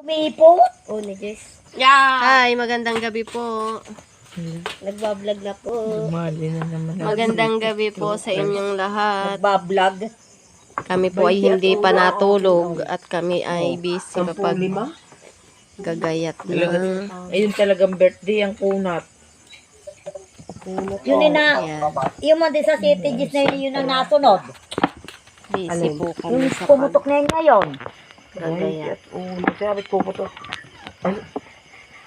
Umipot. Oh, ni Jess. Yeah! Hi, magandang gabi po. Nagbablog na po. Mali na naman. Magandang gabi po sa inyong lahat. Nagbablog. Kami po ay hindi pa natulog at kami ay busy kapag gagayat na. Ayun talagang birthday ang kunat. Yun na, Ayan. yung mga din sa City Gis na yun ang nasunod. Busy po kami Yung sa pumutok na yun ngayon. gagayat. Sabi ko po to.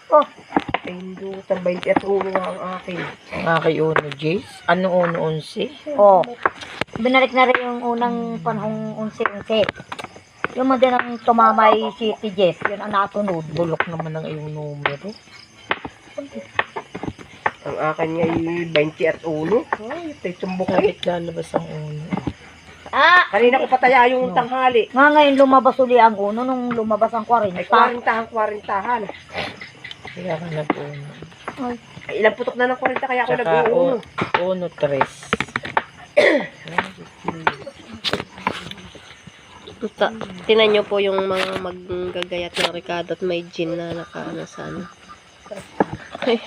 Oh, Pindutan 20 at ulo ang akin. Ang aking uno, Jace. Ano uno, 11? oh. Binalik na rin yung unang panahong unsi-unsi. Yung mga din ang tumamay City Gis, yun ang nasunod. Bulok naman ang iyong numero. Ang akin ay 20 at ulo. Ay, ito'y tumbok. Kahit lalabas ang uno. Ah! Kanina ko pataya yung tanghali. Nga ngayon lumabas uli ang uno nung lumabas ang 40. Ay, 40-40-han. Kaya ka nag-uno. Ay, ilang putok na ng 40 kaya ako nag-uno. Uno, 3. Tinan nyo po yung mga maggagayat ng Ricardo at may gin na nakaano sa ano.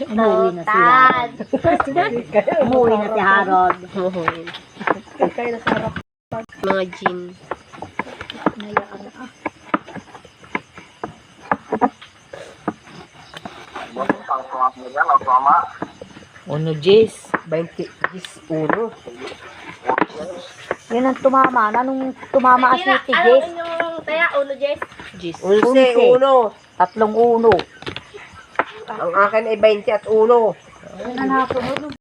Umuwi na si Harold. Umuwi na si Harold. Muhuin. Kaya nasa harap. Mga gin. Uno, Jace. 20, Jace, uno. Yun ang tumama. Nung tumama ang City Gis, yung taya, ulo, Jess? Gis. 11, uno. 3 uno. Ang akin ay 20 at uno. Yun ang nasunod.